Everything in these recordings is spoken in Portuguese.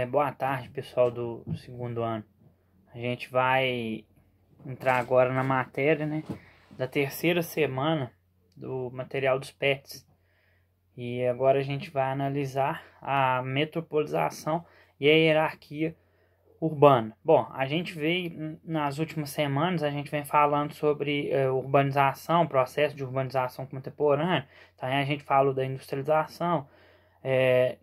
Boa tarde, pessoal do segundo ano. A gente vai entrar agora na matéria, né, da terceira semana do material dos PETs. E agora a gente vai analisar a metropolização e a hierarquia urbana. Bom, a gente veio nas últimas semanas, a gente vem falando sobre urbanização, processo de urbanização contemporânea. Também a gente falou da industrialização.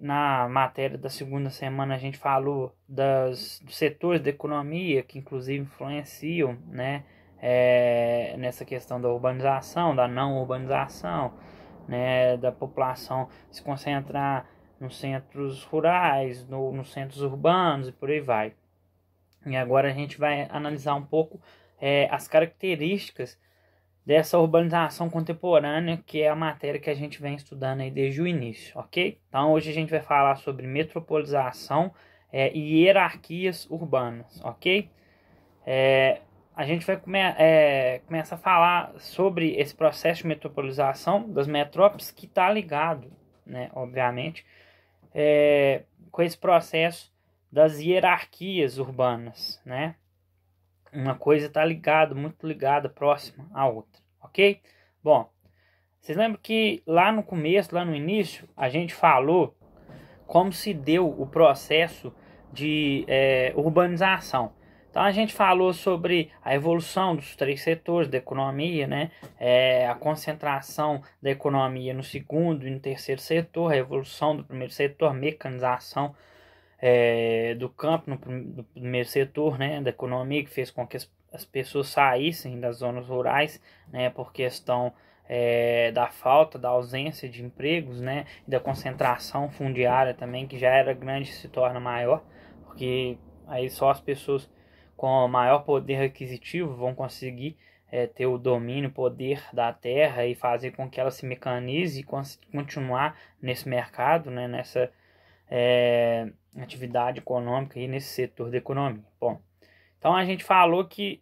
Na matéria da segunda semana a gente falou dos setores da economia que inclusive influenciam, né, nessa questão da urbanização, da não urbanização, né, da população se concentrar nos centros rurais, nos centros urbanos e por aí vai. E agora a gente vai analisar um pouco as características dessa urbanização contemporânea, que é a matéria que a gente vem estudando aí desde o início, ok? Então hoje a gente vai falar sobre metropolização e hierarquias urbanas, ok? A gente vai começar a falar sobre esse processo de metropolização das metrópoles que está ligado, né, obviamente, com esse processo das hierarquias urbanas, né? Uma coisa está ligada, muito ligada, próxima à outra, ok? Bom, vocês lembram que lá no começo, lá no início, a gente falou como se deu o processo de urbanização. Então a gente falou sobre a evolução dos três setores da economia, né? A concentração da economia no segundo e no terceiro setor, a evolução do primeiro setor, mecanização do campo no primeiro setor, né, da economia, que fez com que as pessoas saíssem das zonas rurais, né, por questão da falta, da ausência de empregos, né, e da concentração fundiária também, que já era grande, se torna maior, porque aí só as pessoas com maior poder aquisitivo vão conseguir ter o domínio, poder da terra e fazer com que ela se mecanize e continuar nesse mercado, né, nessa atividade econômica e nesse setor da economia. Bom, então a gente falou que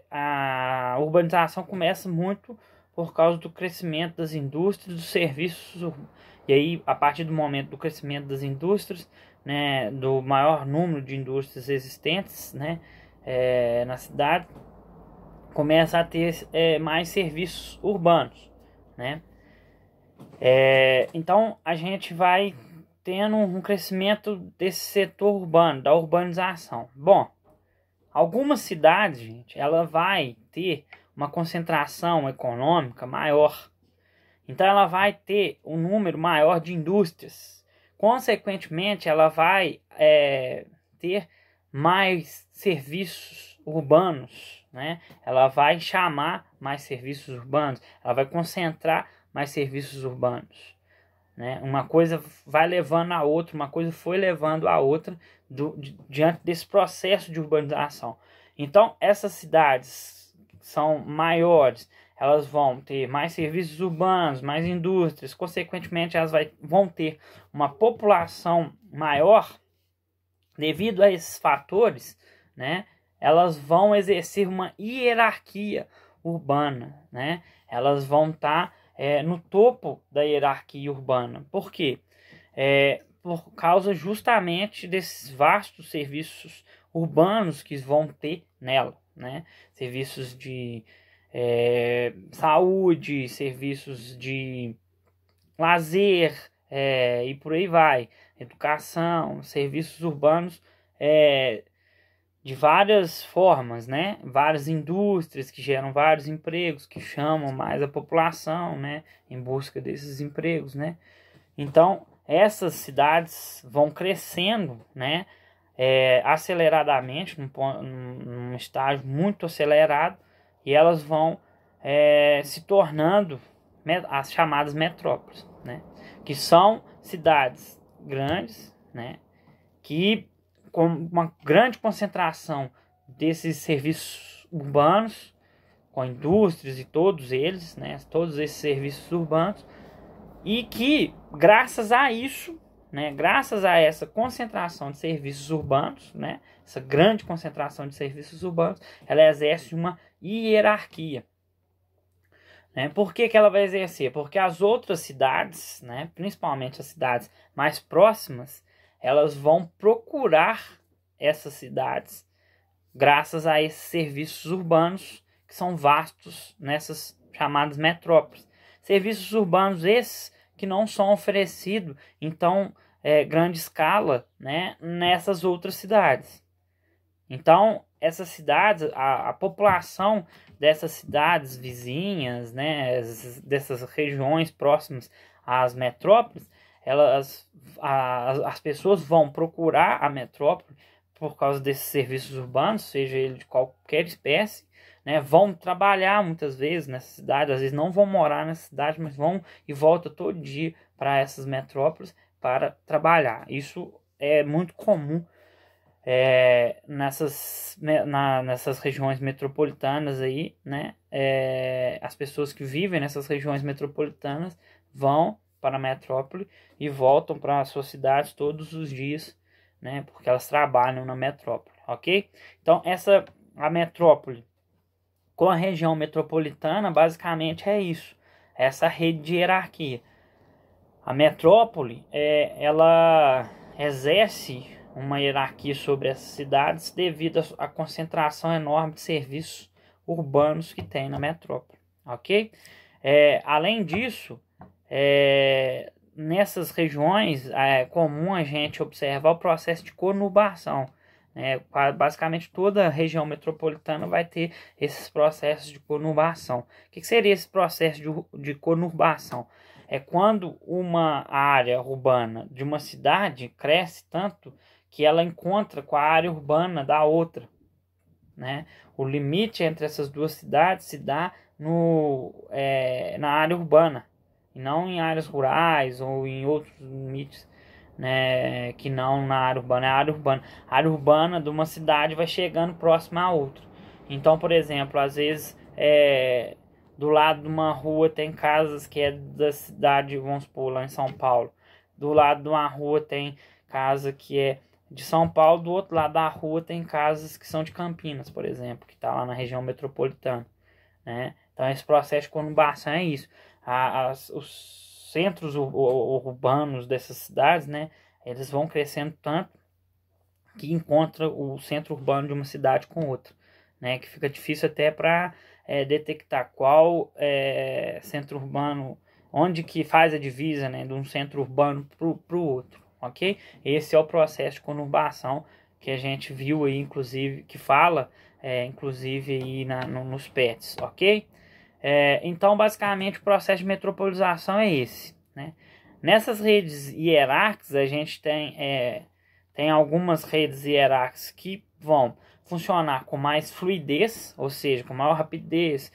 a urbanização começa muito por causa do crescimento das indústrias, dos serviços, e aí a partir do momento do crescimento das indústrias, né, do maior número de indústrias existentes, né, na cidade, começa a ter mais serviços urbanos, né? Então a gente vai tendo um crescimento desse setor urbano, da urbanização. Bom, algumas cidades, gente, ela vai ter uma concentração econômica maior. Então ela vai ter um número maior de indústrias. Consequentemente, ela vai ter mais serviços urbanos, né? Ela vai chamar mais serviços urbanos, ela vai concentrar mais serviços urbanos, né? Uma coisa vai levando a outra, uma coisa foi levando a outra diante desse processo de urbanização. Então, essas cidades são maiores, elas vão ter mais serviços urbanos, mais indústrias, consequentemente, elas vão ter uma população maior. Devido a esses fatores, né, elas vão exercer uma hierarquia urbana, né? Elas vão estar no topo da hierarquia urbana. Por quê? Por causa justamente desses vastos serviços urbanos que vão ter nela, né? Serviços de saúde, serviços de lazer, e por aí vai. Educação, serviços urbanos de várias formas, né? Várias indústrias que geram vários empregos, que chamam mais a população, né, em busca desses empregos, né? Então, essas cidades vão crescendo, né, aceleradamente, num estágio muito acelerado, e elas vão se tornando as chamadas metrópoles, né? Que são cidades grandes, né, que com uma grande concentração desses serviços urbanos, com indústrias e todos eles, né, todos esses serviços urbanos, e que graças a isso, né, graças a essa concentração de serviços urbanos, né, essa grande concentração de serviços urbanos, ela exerce uma hierarquia. Por que ela vai exercer? Porque as outras cidades, né, principalmente as cidades mais próximas, elas vão procurar essas cidades graças a esses serviços urbanos que são vastos nessas chamadas metrópoles. Serviços urbanos esses que não são oferecidos, então, grande escala, né, nessas outras cidades. Então, essas cidades, a população dessas cidades vizinhas, né, dessas regiões próximas às metrópoles, as pessoas vão procurar a metrópole por causa desses serviços urbanos, seja ele de qualquer espécie, né, vão trabalhar muitas vezes nessa cidade, às vezes não vão morar nessa cidade, mas vão e voltam todo dia para essas metrópoles para trabalhar. Isso é muito comum nessas regiões metropolitanas aí, né? As pessoas que vivem nessas regiões metropolitanas vão para a metrópole e voltam para as suas cidades todos os dias, né? Porque elas trabalham na metrópole, ok? Então, a metrópole com a região metropolitana, basicamente é isso, essa rede de hierarquia. A metrópole, ela exerce uma hierarquia sobre essas cidades devido à concentração enorme de serviços urbanos que tem na metrópole, ok? Além disso, nessas regiões é comum a gente observar o processo de conurbação. Basicamente toda a região metropolitana vai ter esses processos de conurbação. O que seria esse processo de conurbação? É quando uma área urbana de uma cidade cresce tanto que ela encontra com a área urbana da outra, né? O limite entre essas duas cidades se dá na área urbana, e não em áreas rurais ou em outros limites, né, que não na área urbana. A área urbana de uma cidade vai chegando próxima a outra. Então, por exemplo, às vezes do lado de uma rua tem casas que é da cidade, vamos supor, lá em São Paulo. Do lado de uma rua tem casa que é de São Paulo, do outro lado da rua tem casas que são de Campinas, por exemplo, que está lá na região metropolitana, né? Então, esse processo de conurbação é isso. Os centros urbanos dessas cidades, né, eles vão crescendo tanto que encontra o centro urbano de uma cidade com outra, né, que fica difícil até para detectar qual centro urbano, onde que faz a divisa, né, de um centro urbano para o outro, ok? Esse é o processo de conurbação que a gente viu aí, inclusive, que fala, inclusive aí nos PETs, ok? Então, basicamente, o processo de metropolização é esse, né? Nessas redes hierárquicas, a gente tem algumas redes hierárquicas que vão funcionar com mais fluidez, ou seja, com maior rapidez,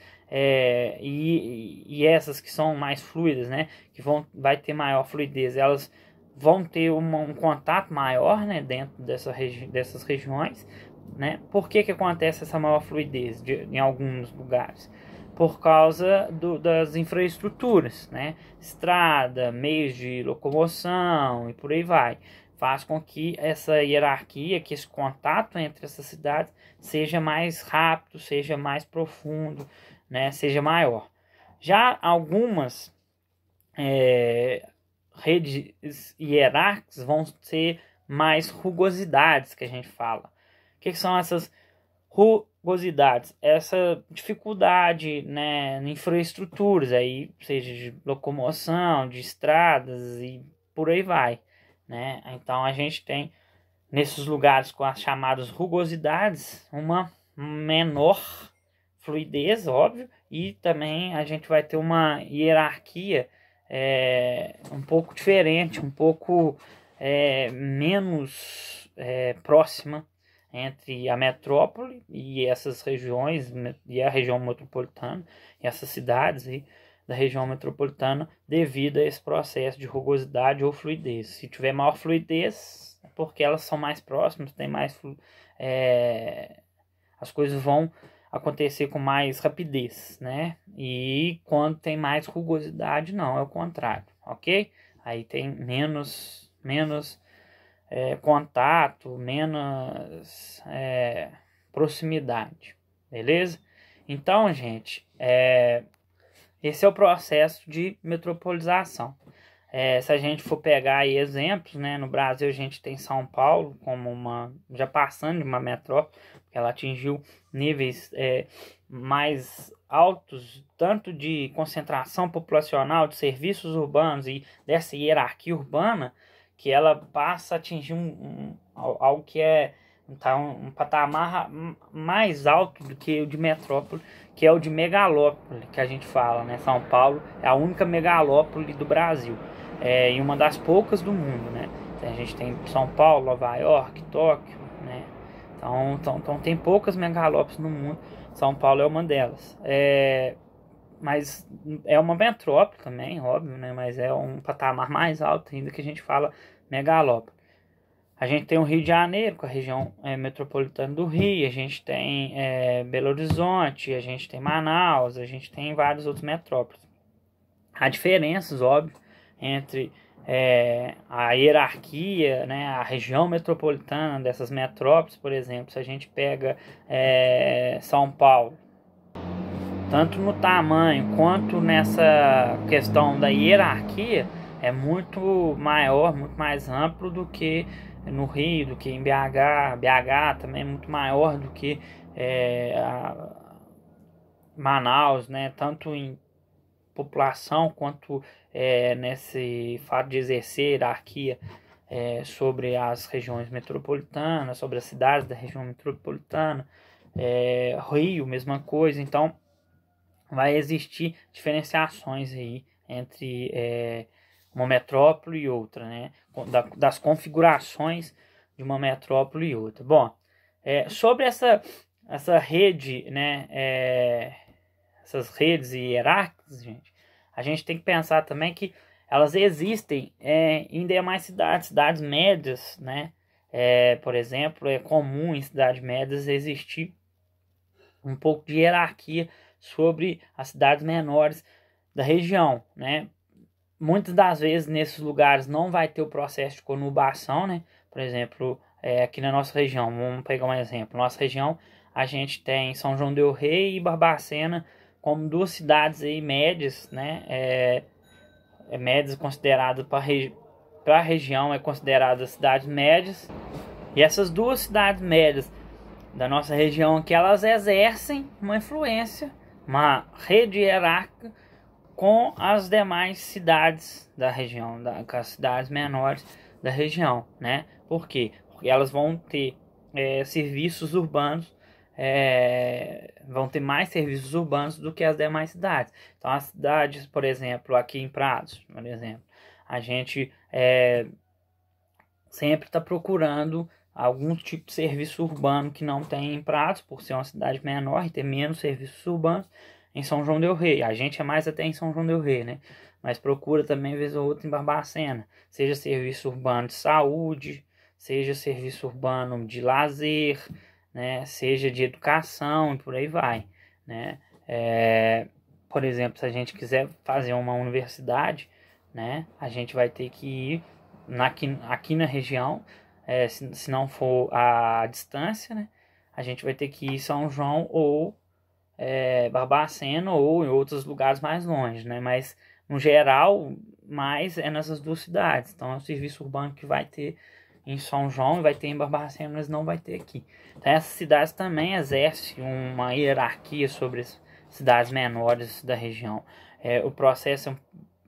e essas que são mais fluidas, né, que vai ter maior fluidez, elas vão ter um contato maior, né, dentro dessas regiões, né? Por que acontece essa maior fluidez em alguns lugares? Por causa das infraestruturas, né? Estrada, meios de locomoção e por aí vai. Faz com que essa hierarquia, que esse contato entre essas cidades seja mais rápido, seja mais profundo, né? Seja maior. Já algumas redes hierárquicas vão ser mais rugosidades, que a gente fala. O que são essas rugosidades? Essa dificuldade, né, em infraestruturas, aí, seja de locomoção, de estradas e por aí vai, né? Então a gente tem nesses lugares com as chamadas rugosidades uma menor fluidez, óbvio, e também a gente vai ter uma hierarquia um pouco diferente, um pouco menos próxima entre a metrópole e essas regiões, e a região metropolitana, e essas cidades aí da região metropolitana, devido a esse processo de rugosidade ou fluidez. Se tiver maior fluidez, é porque elas são mais próximas, tem mais as coisas vão acontecer com mais rapidez, né? E quando tem mais rugosidade, não, é o contrário, ok? Aí tem menos contato, menos proximidade, beleza? Então, gente, esse é o processo de metropolização. Se a gente for pegar aí exemplos, né, no Brasil a gente tem São Paulo como já passando de uma metrópole, porque ela atingiu níveis mais altos, tanto de concentração populacional, de serviços urbanos e dessa hierarquia urbana, que ela passa a atingir algo que é um patamar mais alto do que o de metrópole, que é o de megalópole, que a gente fala, né? São Paulo é a única megalópole do Brasil, e uma das poucas do mundo, né? A gente tem São Paulo, Nova York, Tóquio, né? Então tem poucas megalópoles no mundo. São Paulo é uma delas. Mas é uma metrópole também, óbvio, né? Mas é um patamar mais alto ainda que a gente fala megalópole. A gente tem o Rio de Janeiro, com a região metropolitana do Rio, a gente tem Belo Horizonte, a gente tem Manaus, a gente tem vários outros metrópoles. Há diferenças, óbvio, entre a hierarquia, né, a região metropolitana dessas metrópoles. Por exemplo, se a gente pega São Paulo, tanto no tamanho quanto nessa questão da hierarquia, é muito maior, muito mais amplo do que no Rio, do que em BH. BH também é muito maior do que Manaus, né? Tanto em população quanto nesse fato de exercer hierarquia sobre as regiões metropolitanas, sobre as cidades da região metropolitana. Rio, mesma coisa. Então vai existir diferenciações aí entre uma metrópole e outra, né? Das configurações de uma metrópole e outra. Bom, sobre essa rede, né? Essas redes hierárquicas, a gente tem que pensar também que elas existem em demais cidades médias, né? Por exemplo, é comum em cidades médias existir um pouco de hierarquia sobre as cidades menores da região, né? Muitas das vezes nesses lugares não vai ter o processo de conurbação, né? Por exemplo, aqui na nossa região, vamos pegar um exemplo. Nossa região, a gente tem São João del Rei e Barbacena como duas cidades aí médias, né? Médias consideradas para a região, consideradas cidades médias. E essas duas cidades médias da nossa região aqui, elas exercem uma influência, uma rede hierárquica com as demais cidades da região, com as cidades menores da região, né? Por quê? Porque elas vão ter serviços urbanos, vão ter mais serviços urbanos do que as demais cidades. Então, as cidades, por exemplo, aqui em Prados, por exemplo, a gente sempre está procurando algum tipo de serviço urbano que não tem em Prados, por ser uma cidade menor e ter menos serviços urbanos. Em São João del Rei, a gente é mais até em São João del Rei, né? Mas procura também vez ou outra em Barbacena, seja serviço urbano de saúde, seja serviço urbano de lazer, né? Seja de educação e por aí vai, né? Por exemplo, se a gente quiser fazer uma universidade, né? A gente vai ter que ir aqui na região, se não for a distância, né? A gente vai ter que ir em São João ou Barbacena ou em outros lugares mais longe, né? Mas no geral, mais nessas duas cidades. Então é um serviço urbano que vai ter em São João e vai ter em Barbacena, mas não vai ter aqui. Então essas cidades também exercem uma hierarquia sobre as cidades menores da região. O processo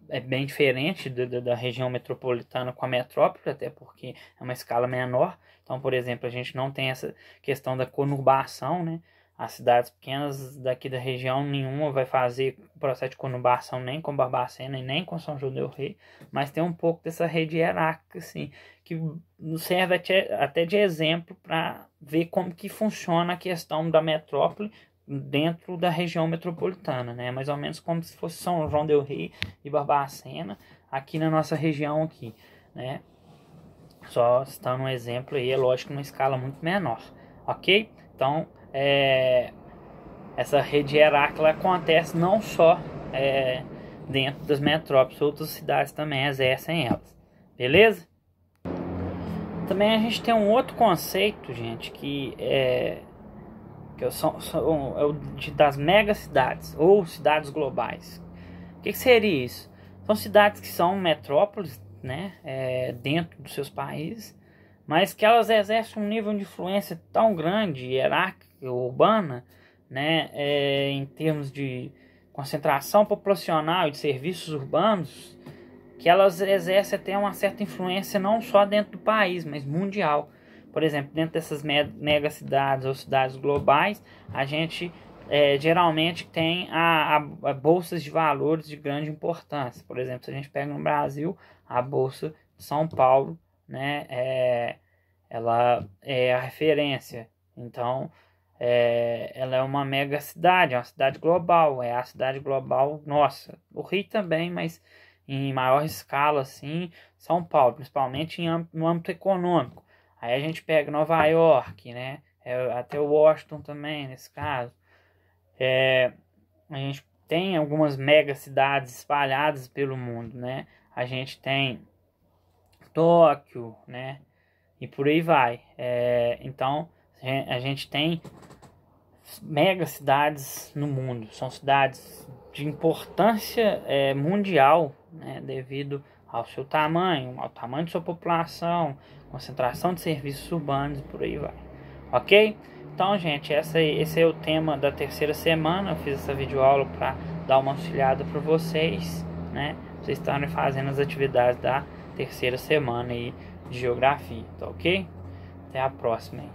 é bem diferente da região metropolitana com a metrópole, até porque é uma escala menor. Então, por exemplo, a gente não tem essa questão da conurbação, né? As cidades pequenas daqui da região, nenhuma vai fazer o processo de conurbação nem com Barbacena e nem com São João del Rei, mas tem um pouco dessa rede hierárquica, assim, que serve até de exemplo para ver como que funciona a questão da metrópole dentro da região metropolitana, né? Mais ou menos como se fosse São João del Rei e Barbacena aqui na nossa região aqui, né? Só citando um exemplo aí, é lógico, numa escala muito menor, ok? Então, essa rede hierárquica acontece não só dentro das metrópoles, outras cidades também exercem elas, beleza? Também a gente tem um outro conceito, gente, que é o das megacidades ou cidades globais. O que seria isso? São cidades que são metrópoles, né, dentro dos seus países, mas que elas exercem um nível de influência tão grande, hierárquica, urbana, né, em termos de concentração populacional e de serviços urbanos, que elas exercem até uma certa influência não só dentro do país, mas mundial. Por exemplo, dentro dessas mega cidades ou cidades globais, a gente geralmente tem a bolsas de valores de grande importância. Por exemplo, se a gente pega no Brasil, a Bolsa de São Paulo, né, ela é a referência. Então, ela é uma mega cidade, é uma cidade global, é a cidade global nossa. O Rio também, mas em maior escala, assim, São Paulo, principalmente no âmbito econômico. Aí a gente pega Nova York, né, até Washington também, nesse caso. A gente tem algumas mega cidades espalhadas pelo mundo, né? A gente tem Tóquio, né? E por aí vai. Então, a gente tem mega cidades no mundo. São cidades de importância mundial, né? Devido ao seu tamanho, ao tamanho de sua população, concentração de serviços urbanos e por aí vai. Ok? Então, gente, esse é o tema da terceira semana. Eu fiz essa videoaula para dar uma auxiliada para vocês, né? Vocês estarem fazendo as atividades da terceira semana aí de geografia, tá ok? Até a próxima aí.